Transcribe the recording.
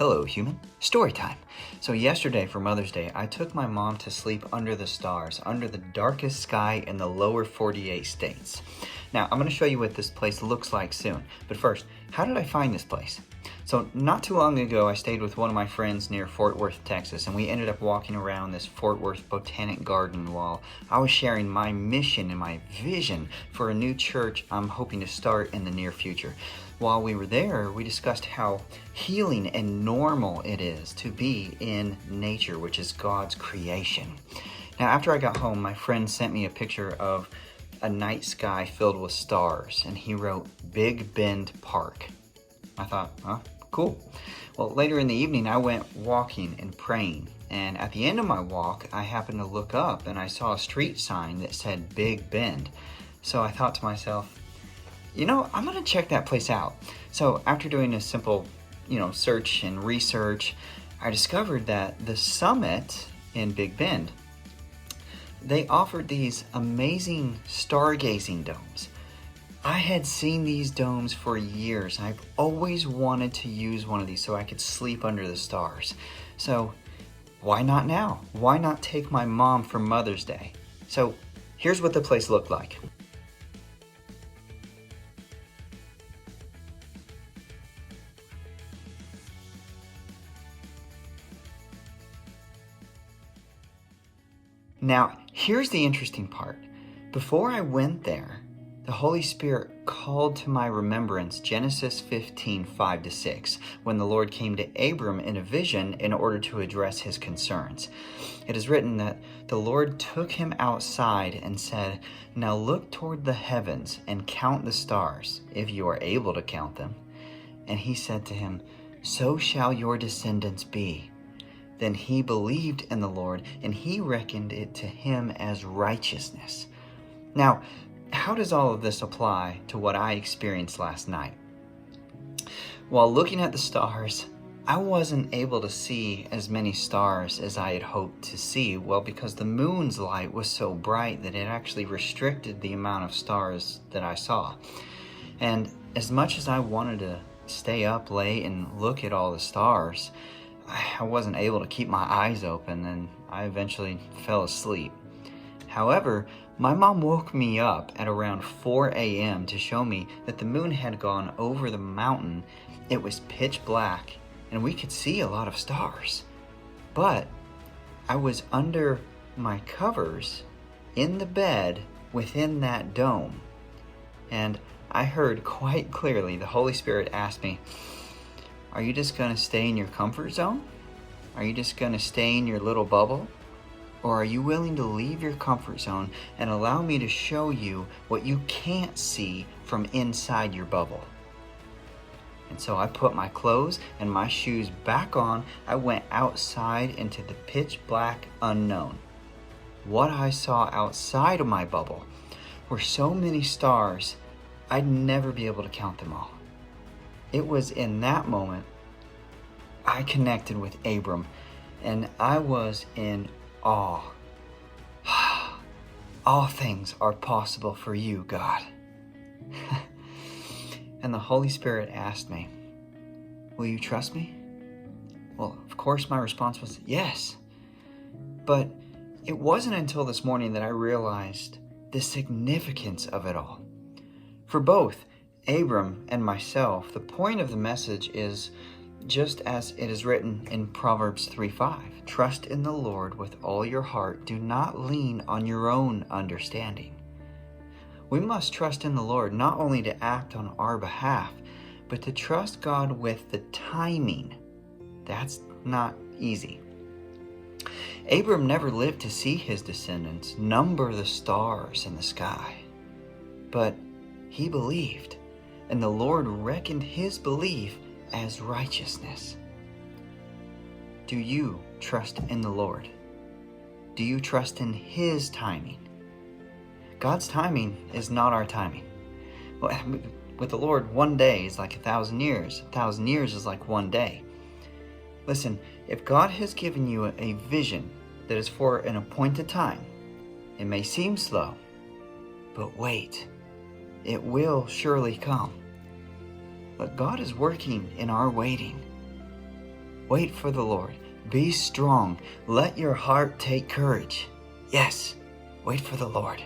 Hello, human. Story time. So yesterday for Mother's Day, I took my mom to sleep under the stars, under the darkest sky in the lower 48 states. Now, I'm going to show you what this place looks like soon. But first, how did I find this place? So not too long ago, I stayed with one of my friends near Fort Worth, Texas, and we ended up walking around this Fort Worth Botanic Garden while I was sharing my mission and my vision for a new church I'm hoping to start in the near future. While we were there, we discussed how healing and normal it is to be in nature, which is God's creation. Now, after I got home, my friend sent me a picture of a night sky filled with stars, and he wrote Big Bend Park. I thought, cool. Well, later in the evening, I went walking and praying, and at the end of my walk, I happened to look up and I saw a street sign that said Big Bend. So I thought to myself, I'm going to check that place out. So after doing a simple, search and research, I discovered that the summit in Big Bend, they offered these amazing stargazing domes. I had seen these domes for years. I've always wanted to use one of these so I could sleep under the stars. So why not now? Why not take my mom for Mother's Day? So here's what the place looked like. Now, here's the interesting part. Before I went there, the Holy Spirit called to my remembrance Genesis 15, 5-6, when the Lord came to Abram in a vision in order to address his concerns. It is written that the Lord took him outside and said, "Now look toward the heavens and count the stars, if you are able to count them." And he said to him, "So shall your descendants be." Then he believed in the Lord, and he reckoned it to him as righteousness. Now, how does all of this apply to what I experienced last night? While looking at the stars, I wasn't able to see as many stars as I had hoped to see, because the moon's light was so bright that it actually restricted the amount of stars that I saw. And as much as I wanted to stay up late and look at all the stars, I wasn't able to keep my eyes open, and I eventually fell asleep. However, my mom woke me up at around 4 a.m. to show me that the moon had gone over the mountain. It was pitch black, and we could see a lot of stars. But I was under my covers in the bed within that dome, and I heard quite clearly the Holy Spirit ask me, "Are you just going to stay in your comfort zone? Are you just going to stay in your little bubble? Or are you willing to leave your comfort zone and allow me to show you what you can't see from inside your bubble?" And so I put my clothes and my shoes back on. I went outside into the pitch black unknown. What I saw outside of my bubble were so many stars, I'd never be able to count them all. It was in that moment I connected with Abram, and I was in awe. All things are possible for you, God. And the Holy Spirit asked me, "Will you trust me?" Well, of course my response was yes. But it wasn't until this morning that I realized the significance of it all. For both Abram and myself, the point of the message is just as it is written in Proverbs 3:5. Trust in the Lord with all your heart. Do not lean on your own understanding. We must trust in the Lord not only to act on our behalf, but to trust God with the timing. That's not easy. Abram never lived to see his descendants number the stars in the sky, but he believed, and the Lord reckoned his belief as righteousness. Do you trust in the Lord? Do you trust in his timing? God's timing is not our timing. With the Lord, 1 day is like 1,000 years. 1,000 years is like 1 day. Listen, if God has given you a vision that is for an appointed time, it may seem slow, but wait, it will surely come. But God is working in our waiting. Wait for the Lord. Be strong. Let your heart take courage. Yes, wait for the Lord.